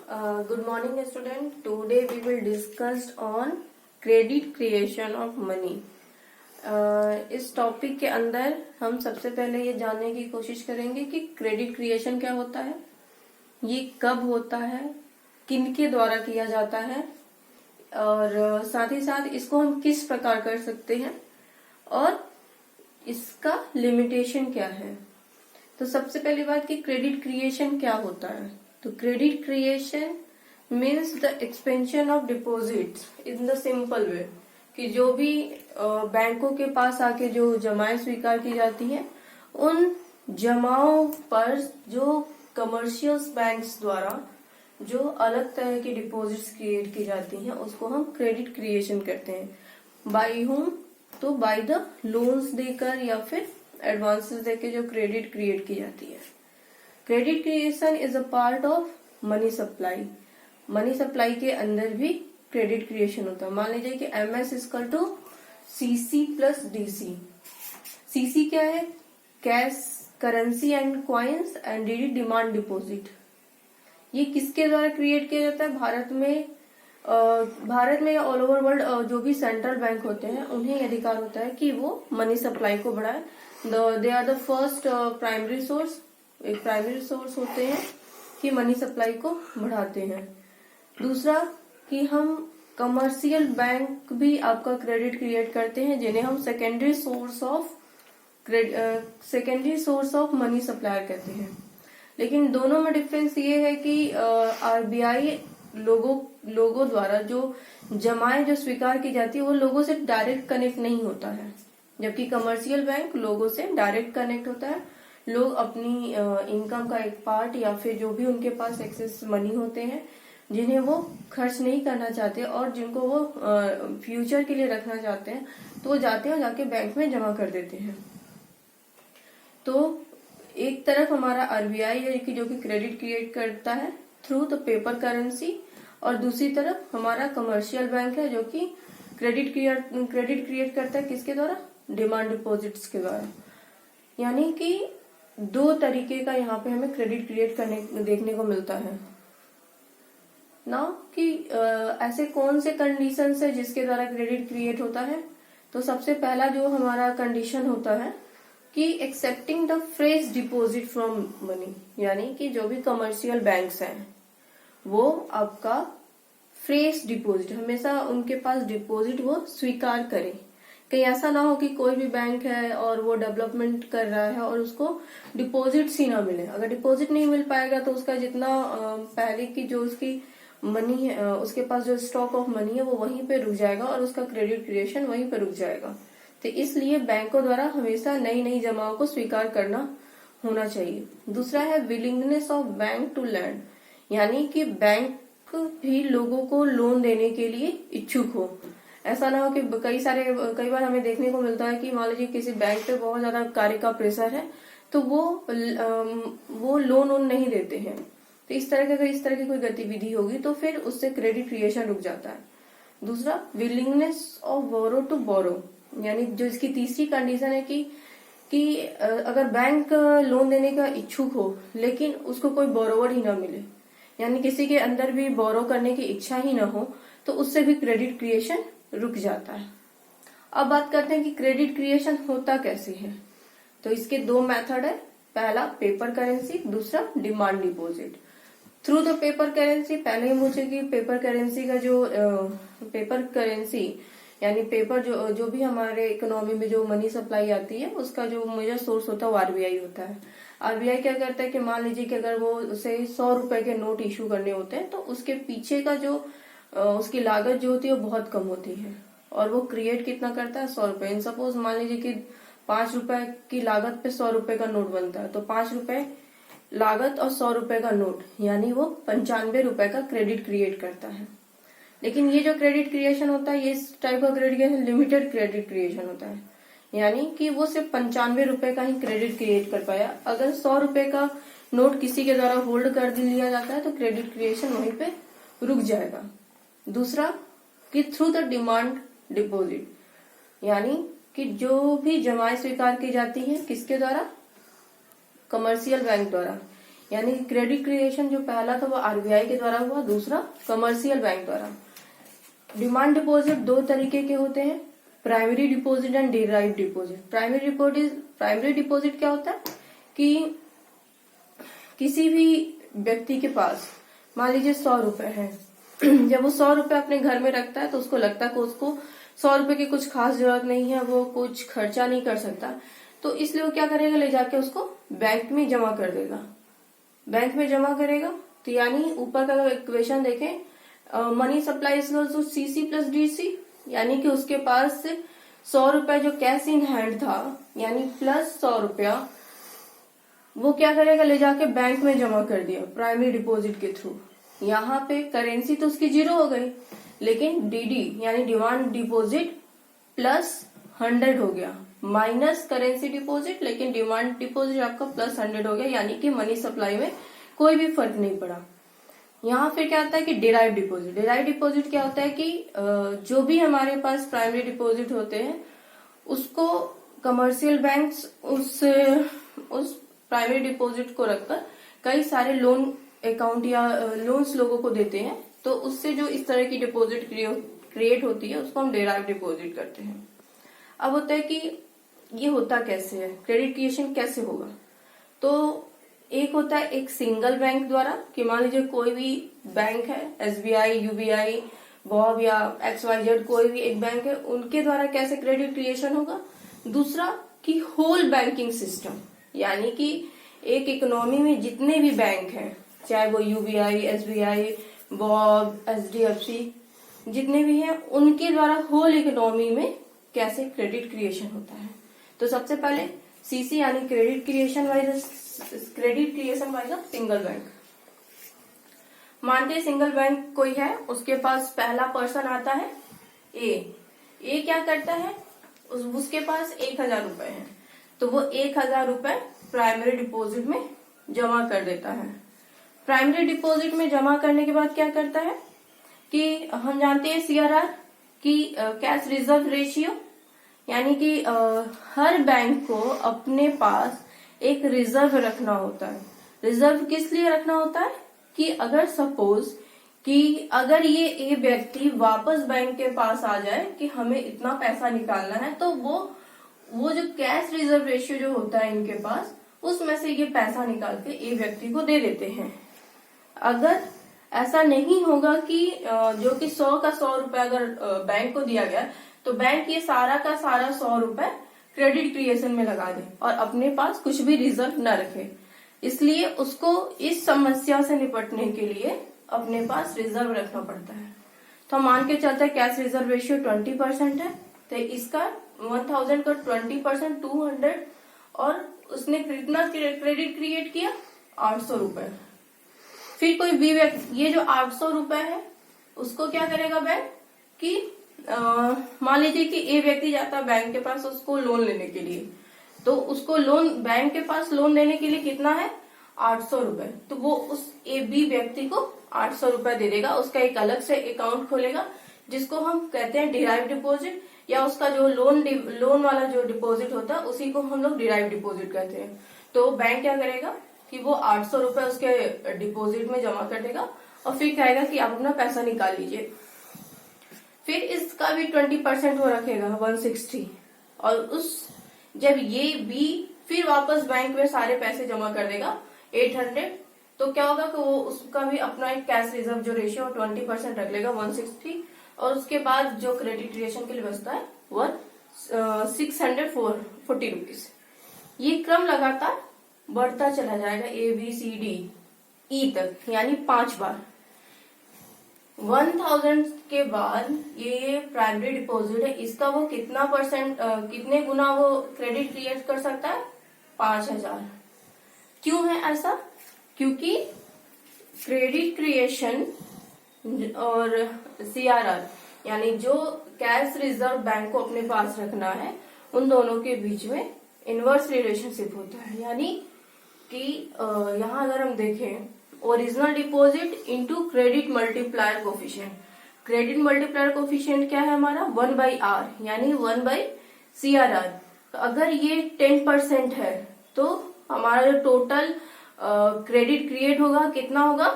Good morning student. Today we will discuss on credit creation of money. इस topic के अंदर हम सबसे पहले ये जानने की कोशिश करेंगे कि क्रेडिट क्रिएशन क्या होता है, ये कब होता है, किनके द्वारा किया जाता है और साथ ही साथ इसको हम किस प्रकार कर सकते हैं और इसका लिमिटेशन क्या है। तो सबसे पहली बात कि क्रेडिट क्रिएशन क्या होता है। तो credit creation means the expansion of deposits in the simple way, कि जो भी बैंकों के पास आके जो जमाएं स्वीकार की जाती हैं, उन जमाओं पर जो कमर्शियल बैंक्स द्वारा जो अलग तरह की डिपॉजिट्स क्रिएट की जाती हैं, उसको हम क्रेडिट क्रिएशन करते हैं। बाय होम, तो बाय द लोन्स देकर या फिर एडवांसेस देकर जो क्रेडिट क्रिएट की जाती है। Credit creation is a part of money supply. Money supply के अंदर भी क्रेडिट क्रिएशन होता है। मान लीजिए कि MS equal to CC plus DC। CC क्या है? Cash, currency and coins and DD demand deposit. ये किसके द्वारा क्रिएट किया जाता है? भारत में या ऑल ओवर वर्ल्ड जो भी सेंट्रल बैंक होते हैं, उन्हें अधिकार होता है कि वो मनी सप्लाई को बढ़ाए। They are the first primary source, एक प्राइमरी सोर्स होते हैं कि मनी सप्लाई को बढ़ाते हैं। दूसरा कि हम कमर्शियल बैंक भी आपका क्रेडिट क्रिएट करते हैं, जिन्हें हम secondary source of money supplier कहते हैं। लेकिन दोनों में डिफरेंस ये है कि RBI लोगों द्वारा जो जमाएं जो स्वीकार की जाती है, वो लोगों से डायरेक्ट कनेक्ट नहीं होता है, जबकि कमर्शियल बैंक लोगों से डायरेक्ट कनेक्ट होता है। लोग अपनी इनकम का एक पार्ट या फिर जो भी उनके पास एक्सेस मनी होते हैं, जिन्हें वो खर्च नहीं करना चाहते और जिनको वो फ्यूचर के लिए रखना चाहते हैं, तो वो जाते हैं और जाके बैंक में जमा कर देते हैं। तो एक तरफ हमारा RBI है कि जो कि क्रेडिट क्रिएट करता है थ्रू द पेपर करेंसी, और दूसरी तरफ हमारा कमर्शियल बैंक है जो कि क्रेडिट क्रिएट करता है किसके द्वारा? डिमांड डिपॉजिट्स के द्वारा। यानी कि दो तरीके का यहाँ पे हमें क्रेडिट क्रिएट देखने को मिलता है ना, कि ऐसे कौन से कंडीशंस है जिसके द्वारा क्रेडिट क्रिएट होता है। तो सबसे पहला जो हमारा कंडीशन होता है कि accepting the fresh deposit from money, यानी कि जो भी कमर्शियल बैंक्स हैं वो आपका फ्रेश डिपॉजिट, हमेशा उनके पास डिपॉजिट वो स्वीकार करें। कहीं ऐसा ना हो कि कोई भी बैंक है और वो डेवलपमेंट कर रहा है और उसको डिपॉजिट्स ही ना मिले। अगर डिपॉजिट नहीं मिल पाएगा तो उसका जितना पहले की जो उसकी मनी है, उसके पास जो स्टॉक ऑफ मनी है, वो वहीं पे रुक जाएगा और उसका क्रेडिट क्रिएशन वहीं पे रुक जाएगा। तो इसलिए बैंकों द्वारा हमेशा नई जमाओं को स्वीकार करना होना चाहिए। दूसरा है willingness of bank to lend, यानी कि बैंक भी लोगों को लोन देने के लिए इच्छुक हो। ऐसा ना हो कि कई बार हमें देखने को मिलता है कि मान लीजिए किसी बैंक पे बहुत ज्यादा कार्य का प्रेशर है, तो वो लोन नहीं देते हैं। तो इस तरह की कोई गतिविधि होगी तो फिर उससे क्रेडिट क्रिएशन रुक जाता है। दूसरा willingness of borrow to borrow, यानी जो इसकी तीसरी कंडीशन है कि अगर बैंक लोन देने का इच्छुक हो लेकिन उसको कोई बोरोवर ही ना मिले, यानी किसी के अंदर भी बोरो करने की इच्छा ही ना हो, तो उससे भी क्रेडिट क्रिएशन रुक जाता है। अब बात करते हैं कि क्रेडिट क्रिएशन होता कैसे है। तो इसके दो मेथड है, पहला पेपर करेंसी, दूसरा demand deposit. Through the paper currency, पहले ही मुझे कि पेपर करेंसी का जो पेपर करेंसी यानी पेपर जो भी हमारे इकोनॉमी में जो मनी सप्लाई आती है, उसका जो मेजर सोर्स होता है वो RBI होता है। RBI क्या करता है कि मान लीजिए कि अगर वो उसे 100 रुपए के नोट इशू करने होते हैं, तो उसके पीछे का जो उसकी लागत जो होती है वो बहुत कम होती है, और वो क्रिएट कितना करता है? 100 रुपए। इन सपोज मान लीजिए कि 5 रुपए की लागत पे 100 रुपए का नोट बनता है, तो 5 रुपए लागत और 100 रुपए का नोट, यानी वो 95 रुपए का क्रेडिट क्रिएट करता है। लेकिन ये जो क्रेडिट क्रिएशन होता है, ये इस टाइप का credit creation limited credit creation होता है, यानी कि वो सिर्फ 95 रुपए का ही क्रेडिट क्रिएट कर पाया। अगर 100 रुपए का नोट किसी के द्वारा होल्ड कर लिया जाता है तो क्रेडिट क्रिएशन वहीं पे रुक जाएगा। दूसरा कि थ्रू द डिमांड डिपॉजिट, यानी कि जो भी जमाएं स्वीकार की जाती हैं किसके द्वारा? कमर्शियल बैंक द्वारा। यानी क्रेडिट क्रिएशन जो पहला था वो आरबीआई के द्वारा हुआ, दूसरा कमर्शियल बैंक द्वारा। डिमांड डिपॉजिट दो तरीके के होते हैं, primary deposit and derive deposit. Primary deposit क्या होता है कि किसी भी व्यक्ति के पास मान लीजिए 100 रुपए है, जब वो 100 रुपए अपने घर में रखता है तो उसको लगता है कि उसको 100 रुपए की कुछ खास जरूरत नहीं है, वो कुछ खर्चा नहीं कर सकता, तो इसलिए वो क्या करेगा, ले जाके उसको बैंक में जमा कर देगा। बैंक में जमा करेगा तो यानी ऊपर का इक्वेशन देखें, money supply is equal to CC plus DC, यानी कि उसके पास 100 रुपए जो कैश इन हैंड था यानी प्लस 100 रुपया वो क्या करेगा, ले जाके बैंक में जमा कर दिया प्राइमरी डिपॉजिट के थ्रू। यहाँ पे करेंसी तो उसकी 0 हो गई, लेकिन डीडी यानी डिमांड डिपॉजिट प्लस 100 हो गया, माइनस करेंसी डिपॉजिट, लेकिन डिमांड डिपॉजिट आपका प्लस 100 हो गया, यानी कि मनी सप्लाई में कोई भी फर्क नहीं पड़ा। यहाँ फिर क्या होता है कि डिराइव डिपॉजिट। डिराइव डिपॉजिट क्या होता है कि जो भी हमारे पास प्राइमरी डिपॉजिट होते हैं उसको कमर्शियल बैंक्स उस प्राइमरी डिपॉजिट को रखकर कई सारे लोन अकाउंट या लोन्स लोगों को देते हैं, तो उससे जो इस तरह की डिपॉजिट क्रिएट होती है उसको हम डिराइव डिपॉजिट करते हैं। अब होता है कि ये होता कैसे है, क्रेडिट क्रिएशन कैसे होगा। तो एक होता है एक सिंगल बैंक द्वारा, कि मान लीजिए कोई भी बैंक है, एसबीआई, यूबीआई, बॉब या XYZ कोई भी एक बैंक है, उनके द्वारा कैसे क्रेडिट क्रिएशन होगा। दूसरा कि होल बैंकिंग सिस्टम, यानी कि एक इकोनॉमी में जितने भी बैंक हैं, चाहे वो यूबीआई, एसबीआई, बॉब, एचडीएफसी जितने भी हैं, उनके द्वारा होल इकोनॉमी में कैसे क्रेडिट क्रिएशन होता है। तो सबसे पहले सीसी यानी credit creation by the single bank. मानते हैं सिंगल बैंक कोई है, उसके पास पहला पर्सन आता है ए क्या करता है, उसके पास 1000 रुपए है, तो वो 1000 रुपए प्राइमरी डिपॉजिट में जमा कर देता है। प्राइमरी डिपॉजिट में जमा करने के बाद क्या करता है कि हम जानते हैं CRR की कैश रिजर्व रेशियो, यानी कि हर बैंक को अपने पास एक रिजर्व रखना होता है। रिजर्व किस लिए रखना होता है कि अगर सपोज कि अगर ये ए व्यक्ति वापस बैंक के पास आ जाए कि हमें इतना पैसा निकालना है, तो वो जो कैश रिजर्व रेशियो जो होता है इनके पास, उसमें से ये पैसा निकाल के ए व्यक्ति को दे देते हैं। अगर ऐसा नहीं होगा कि जो कि 100 का 100 रुपए अगर बैंक को दिया गया, तो बैंक ये सारा का सारा 100 रुपए क्रेडिट क्रिएशन में लगा दे और अपने पास कुछ भी रिजर्व न रखे। इसलिए उसको इस समस्या से निपटने के लिए अपने पास रिजर्व रखना पड़ता है। तो मान के चलते हैं कैश रिजर्व रेशियो 20% है, तो इसका 1000 का 20% 200, और उसने कितना क्रेडिट क्रिएट किया 800 रुपए। फिर कोई बी व्यक्ति, ये जो 800 रुपए है उसको क्या करेगा बैंक कि मान लीजिए कि ए व्यक्ति जाता है बैंक के पास उसको लोन लेने के लिए, तो उसको लोन बैंक के पास लोन लेने के लिए कितना है 800 रुपए, तो वो उस ए बी व्यक्ति को 800 रुपए दे देगा। उसका एक अलग से अकाउंट खोलेगा जिसको हम कहते हैं डिराइव डिपॉजिट, या उसका जो लोन वाला जो डिपॉजिट होता है उसी को हम लोग डिराइव डिपॉजिट कहते हैं। तो बैंक क्या करेगा कि वो 800 रुपए उसके डिपॉजिट में जमा कर देगा और फिर कहेगा कि आप अपना पैसा निकाल लीजिए। फिर इसका भी 20% वो रखेगा 160, और उस जब ये बी फिर वापस बैंक में सारे पैसे जमा कर देगा 800, तो क्या होगा कि वो उसका भी अपना एक कैश रिजर्व जो रेशियो 20% रख लेगा 160, और उसके बाद जो क्रेडिट क्रिएशन के लिए बचता है वो 640 रुपीज। ये क्रम लगातार बढ़ता चला जाएगा ABCDE तक, यानी 5 बार। 1000 के बाद ये प्राइमरी डिपॉजिट है, इसका वो कितने गुना वो क्रेडिट क्रिएट कर सकता है 5000। क्यों है ऐसा? क्योंकि क्रेडिट क्रिएशन और CRR यानी जो कैश रिजर्व बैंक को अपने पास रखना है, उन दोनों के बीच में इनवर्स रिलेशनशिप होता है। यानी कि यहाँ अगर हम देखें original deposit into credit multiplier coefficient. Credit multiplier coefficient क्या है हमारा 1/R, यानी 1/CRR। तो अगर ये 10% है तो हमारा जो टोटल क्रेडिट क्रिएट होगा, कितना होगा,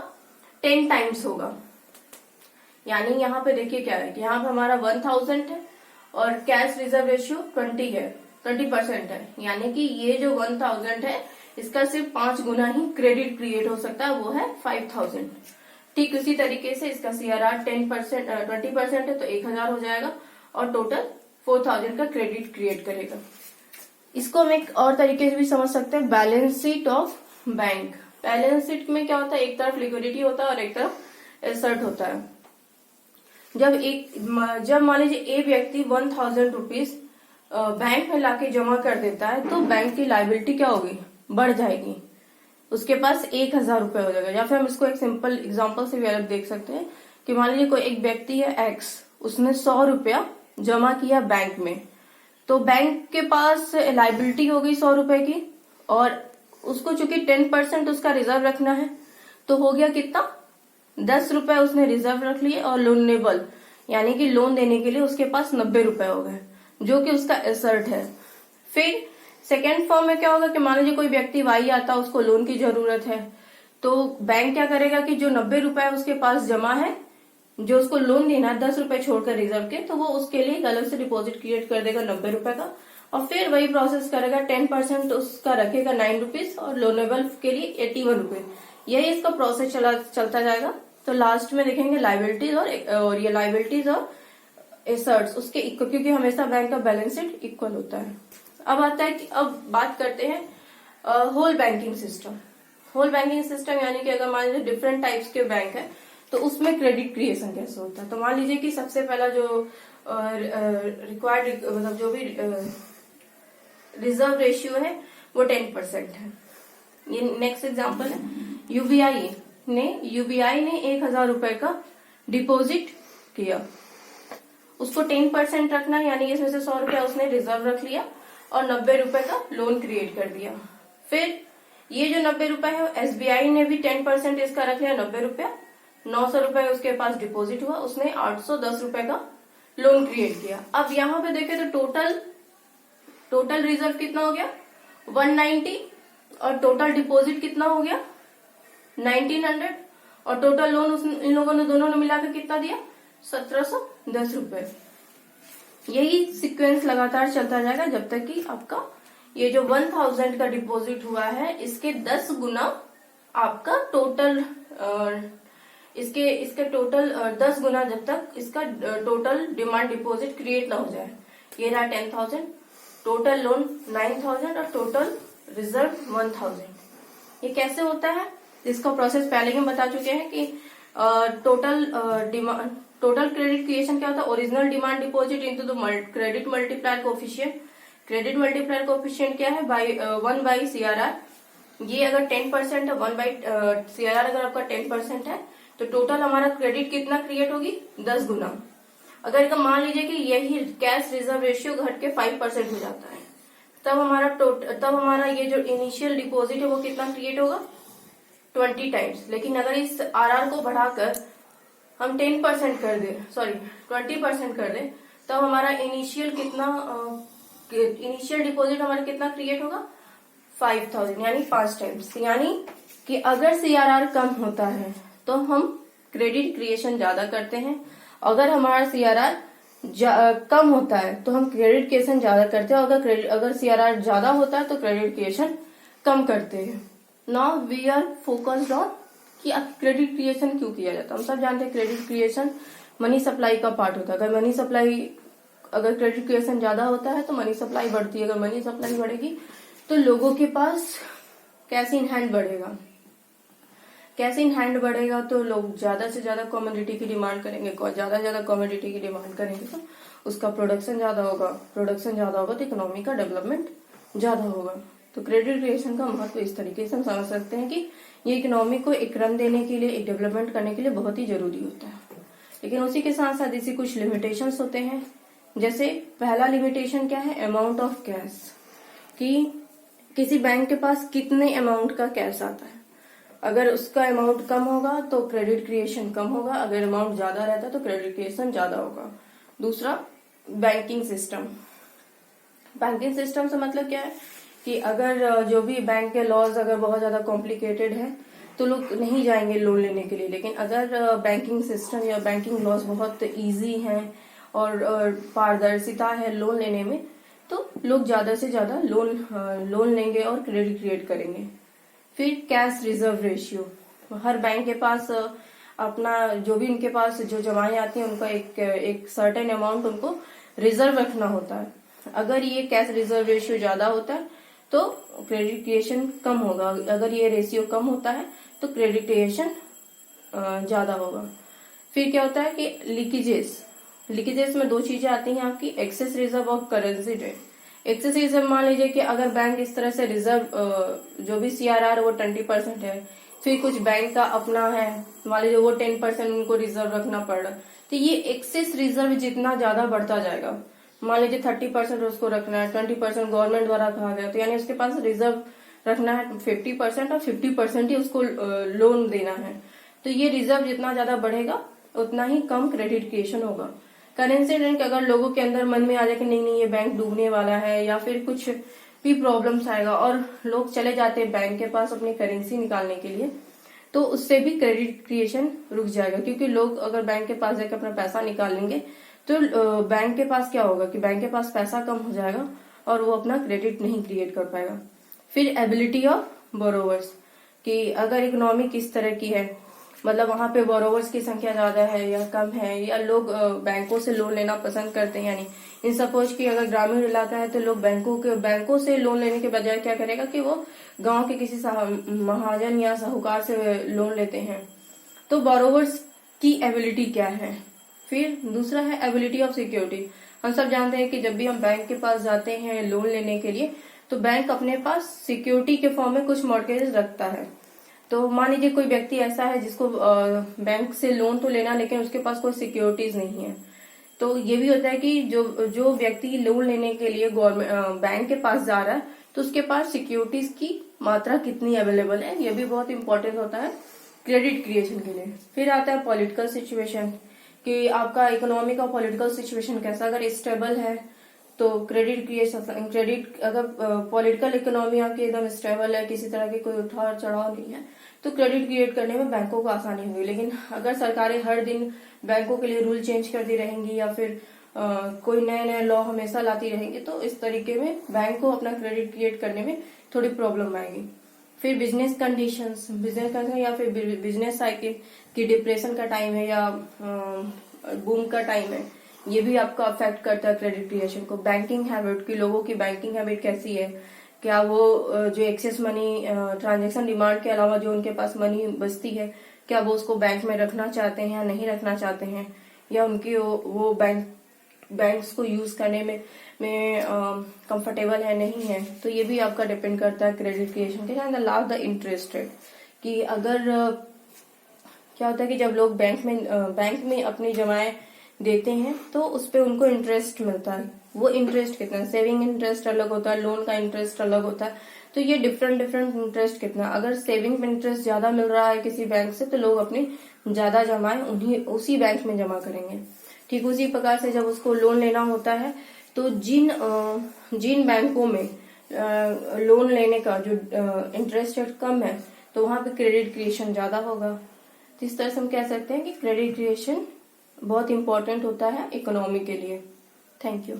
10 टाइम्स होगा। यानी यहाँ पे देखिए क्या है कि यहाँ पे हमारा 1000 है और कैश रिजर्व रेशियो 20% है। यानी कि ये जो 1000 है इसका सिर्फ 5 गुना ही क्रेडिट क्रिएट हो सकता है, वो है 5000। ठीक उसी तरीके से इसका CRR 20% है तो 1000 हो जाएगा और टोटल 4000 का क्रेडिट क्रिएट करेगा। इसको हम एक और तरीके से भी समझ सकते हैं, balance sheet of bank. Balance sheet में क्या होता है, एक तरफ लिक्विडिटी होता है और एक तरफ एसेट होता है। जब मान लीजिए एक व्यक्ति 1000 रुपीज बैंक में लाके जमा कर देता है तो बैंक की लायबिलिटी क्या होगी, बढ़ जाएगी, उसके पास 1000 रुपए हो जाएगा। या फिर हम इसको एक सिंपल एग्जांपल से भी अलग देख सकते हैं कि मान लीजिए कोई एक व्यक्ति है एक्स, उसने 100 रुपया जमा किया बैंक में, तो बैंक के पास लायबिलिटी हो गई 100 रुपए की और उसको चूंकि 10% उसका रिजर्व रखना है तो हो गया कितना, 10 रुपए उसने रिजर्व रख लिए और लोनेबल यानी कि लोन देने के लिए उसके पास 90 रुपए हो गए जो कि उसका एसेट है। फिर सेकेंड फॉर्म में क्या होगा कि मान लीजिए कोई व्यक्ति वाई आता, उसको लोन की जरूरत है तो बैंक क्या करेगा कि जो 90 रुपए उसके पास जमा है, जो उसको लोन देना है 10 रुपए छोड़कर रिजर्व के, तो वो उसके लिए एक अलग से डिपॉजिट क्रिएट कर देगा 90 रुपए का और फिर वही प्रोसेस करेगा, 10% उसका रखेगा 9 रुपीज और लोनेबल के लिए 81 रुपए। यही इसका प्रोसेस चलता जाएगा। तो लास्ट में देखेंगे लायबिलिटीज और ये लायबिलिटीज और एसेट्स उसके इक्वल, क्योंकि हमेशा बैंक का बैलेंस शीट इक्वल होता है। अब आता है कि अब बात करते हैं whole banking system. Whole banking system यानी कि अगर मान लीजिए डिफरेंट टाइप्स के बैंक है तो उसमें क्रेडिट क्रिएशन कैसे होता है। तो मान लीजिए कि सबसे पहला जो रिक्वायर्ड मतलब जो भी रिजर्व रेशियो है वो 10% है। ये नेक्स्ट एग्जांपल है, यूबीआई ने 1000 रुपए का डिपॉजिट किया, उसको 10% रखना है यानी इसमें से 100 रुपया उसने रिजर्व रख लिया और 90 रुपए का लोन क्रिएट कर दिया। फिर ये जो 90 रुपए है एसबीआई ने भी 10% इसका रख लिया, 90 रुपया, 900 रुपए उसके पास डिपॉजिट हुआ, उसने 810 रुपए का लोन क्रिएट किया। अब यहाँ पे देखे तो टोटल रिजर्व कितना हो गया 190 और टोटल डिपॉजिट कितना हो गया 1900 और टोटल लोन इन लोगों ने दोनों ने मिलाकर कितना दिया 1710 रुपए। यही सीक्वेंस लगातार चलता जाएगा जब तक कि आपका ये जो 1000 का डिपॉजिट हुआ है इसके 10 गुना आपका टोटल इसके टोटल 10 गुना जब तक इसका टोटल डिमांड डिपॉजिट क्रिएट ना हो जाए। ये रहा 10,000, टोटल लोन 9,000 और टोटल रिजर्व 1000। ये कैसे होता है इसका प्रोसेस पहले ही हम बता चुके हैं कि टोटल क्रेडिट क्रिएशन क्या होता है, original demand deposit into the credit multiplier coefficient. Credit multiplier coefficient क्या है 1/CRR। ये अगर 10% है 1/CRR अगर आपका 10% है तो टोटल हमारा क्रेडिट कितना क्रिएट होगी 10 गुना। अगर मान लीजिए कि यही कैश रिजर्व रेशियो घट के 5% हो जाता है तब हमारा ये जो इनिशियल डिपॉजिट है वो कितना क्रिएट होगा 20 टाइम्स। लेकिन अगर इस आरआर को बढ़ाकर हम 10% कर दे 20% कर दे तब हमारा इनिशियल डिपॉजिट हमारा कितना क्रिएट होगा 5000 यानी 5 टाइम्स। यानी कि अगर सीआरआर कम होता है तो हम क्रेडिट क्रिएशन ज्यादा करते हैं, अगर हमारा सीआरआर कम होता है तो हम क्रेडिट क्रिएशन ज्यादा करते हैं, अगर सीआरआर ज्यादा होता है तो क्रेडिट क्रिएशन कम करते हैं। Now we are focused on कि क्रेडिट क्रिएशन क्यों किया जाता है। हम सब जानते हैं क्रेडिट क्रिएशन मनी सप्लाई का पार्ट होता है। अगर क्रेडिट क्रिएशन ज्यादा होता है तो मनी सप्लाई बढ़ती है, अगर मनी सप्लाई बढ़ेगी तो लोगों के पास कैश इन हैंड बढ़ेगा। कैश इन हैंड बढ़ेगा तो लोग ज्यादा से ज्यादा कमोडिटी की डिमांड करेंगे, ज्यादा से ज्यादा कमोडिटी की डिमांड करेंगे तो उसका प्रोडक्शन ज्यादा होगा तो इकोनॉमी का डेवलपमेंट ज्यादा होगा। तो क्रेडिट क्रिएशन का महत्व इस तरीके से हम समझ सकते हैं कि ये इकोनॉमी को एक रन देने के लिए, एक डेवलपमेंट करने के लिए बहुत ही जरूरी होता है। लेकिन उसी के साथ साथ इसी कुछ लिमिटेशंस होते हैं। जैसे पहला लिमिटेशन क्या है, अमाउंट ऑफ कैश, कि किसी बैंक के पास कितने अमाउंट का कैश आता है। अगर उसका अमाउंट कम होगा तो क्रेडिट क्रिएशन कम होगा, अगर अमाउंट ज्यादा रहता है तो क्रेडिट क्रिएशन ज्यादा होगा। दूसरा बैंकिंग सिस्टम से मतलब क्या है कि अगर जो भी बैंक के लॉज अगर बहुत ज्यादा कॉम्प्लिकेटेड है तो लोग नहीं जाएंगे लोन लेने के लिए, लेकिन अगर बैंकिंग सिस्टम या बैंकिंग लॉज बहुत इजी हैं और पारदर्शिता है लोन लेने में, तो लोग ज्यादा से ज्यादा लोन लेंगे और क्रेडिट क्रिएट करेंगे। फिर कैश रिजर्व रेशियो, हर बैंक के पास अपना जो भी उनके पास जो जमाएं आती हैं उनका एक सर्टेन अमाउंट उनको रिजर्व रखना होता है। अगर ये कैश रिजर्व रेशियो ज्यादा होता है तो क्रेडिट क्रिएशन कम होगा, अगर ये रेशियो कम होता है तो क्रेडिट क्रिएशन ज्यादा होगा। फिर क्या होता है कि लीकेजेस में दो चीजें आती हैं आपकी, एक्सेस रिजर्व और करेंसी डेट। एक्सेस रिजर्व मान लीजिए कि अगर बैंक इस तरह से रिजर्व जो भी CRR वो 20% है, फिर कुछ बैंक का अपना है, मान लीजिए वो 10% उनको रिजर्व रखना पड़ रहा है, तो ये एक्सेस रिजर्व जितना ज्यादा बढ़ता जाएगा, मान लीजिए 30% उसको रखना है, 20% गवर्नमेंट द्वारा कहा गया, तो यानी उसके पास रिजर्व रखना है 50% और 50% ही उसको लोन देना है। तो ये रिजर्व जितना ज्यादा बढ़ेगा उतना ही कम क्रेडिट क्रिएशन होगा। करेंसी रेट, अगर लोगों के अंदर मन में आ जाए कि नहीं ये बैंक डूबने वाला है या फिर कुछ भी प्रॉब्लम्स आएगा और लोग चले जाते हैं बैंक के पास अपनी करेंसी निकालने के लिए, तो उससे भी क्रेडिट क्रिएशन रुक जाएगा, क्योंकि लोग अगर बैंक के पास जाकर अपना पैसा निकालेंगे तो बैंक के पास क्या होगा कि बैंक के पास पैसा कम हो जाएगा और वो अपना क्रेडिट नहीं क्रिएट कर पाएगा। फिर एबिलिटी ऑफ बोरोवर्स, कि अगर इकोनॉमी किस तरह की है, मतलब वहां पे बोरोवर्स की संख्या ज्यादा है या कम है, या लोग बैंकों से लोन लेना पसंद करते हैं, यानी इन सपोज कि अगर ग्रामीण इलाका है तो लोग बैंकों से लोन लेने के बजाय क्या करेगा कि वो गांव के किसी महाजन या साहूकार से लोन लेते हैं। तो बोरोवर्स की एबिलिटी क्या है। फिर दूसरा है एबिलिटी ऑफ सिक्योरिटी। हम सब जानते हैं कि जब भी हम बैंक के पास जाते हैं लोन लेने के लिए तो बैंक अपने पास सिक्योरिटी के फॉर्म में कुछ मॉर्गेज रखता है। तो मान लीजिए कोई व्यक्ति ऐसा है जिसको बैंक से लोन तो लेना, लेकिन उसके पास कोई सिक्योरिटीज नहीं है, तो ये भी होता है कि जो व्यक्ति लोन लेने के लिए बैंक के पास जा रहा है तो उसके पास सिक्योरिटीज की मात्रा कितनी अवेलेबल है, ये भी बहुत इंपॉर्टेंट होता है क्रेडिट क्रिएशन के लिए। फिर आता है पॉलिटिकल सिचुएशन, कि आपका इकोनॉमिक और पॉलिटिकल सिचुएशन कैसा, अगर स्टेबल है तो क्रेडिट अगर पॉलिटिकल इकोनॉमी आपकी एकदम स्टेबल है, किसी तरह की कोई उठाव चढ़ाव नहीं है, तो क्रेडिट क्रिएट करने में बैंकों को आसानी होगी। लेकिन अगर सरकारें हर दिन बैंकों के लिए रूल चेंज करती रहेंगी या फिर कोई नए नए लॉ हमेशा लाती रहेंगी, तो इस तरीके में बैंक को अपना क्रेडिट क्रिएट करने में थोड़ी प्रॉब्लम आएगी। फिर बिजनेस कंडीशंस या फिर बिजनेस साइकिल की डिप्रेशन का टाइम है या बूम का टाइम है, ये भी आपको अफेक्ट करता है क्रेडिट क्रिएशन को। बैंकिंग हैबिट की, लोगों की बैंकिंग हैबिट कैसी है, क्या वो जो एक्सेस मनी ट्रांजैक्शन डिमांड के अलावा जो उनके पास मनी बचती है, क्या वो उसको बैंक में रखना चाहते हैं या नहीं रखना चाहते हैं, या उनकी वो बैंक्स को यूज करने में कंफर्टेबल है नहीं है, तो ये भी आपका डिपेंड करता है क्रेडिट क्रिएशन के। लास्ट द इंटरेस्ट रेट, कि अगर क्या होता है कि जब लोग बैंक में अपनी जमाएं देते हैं तो उस पे उनको इंटरेस्ट मिलता है, वो इंटरेस्ट कितना है, सेविंग इंटरेस्ट अलग होता है, लोन का इंटरेस्ट अलग होता है, तो ये डिफरेंट इंटरेस्ट कितना। अगर सेविंग में इंटरेस्ट ज्यादा मिल रहा है किसी बैंक से तो लोग अपनी ज्यादा जमाएं उसी बैंक में जमा करेंगे। ठीक उसी प्रकार से जब उसको लोन लेना होता है तो जिन बैंकों में लोन लेने का जो इंटरेस्ट रेट कम है तो वहां पे क्रेडिट क्रिएशन ज्यादा होगा। तो इस तरह से हम कह सकते हैं कि क्रेडिट क्रिएशन बहुत इंपॉर्टेंट होता है इकोनॉमी के लिए। Thank you.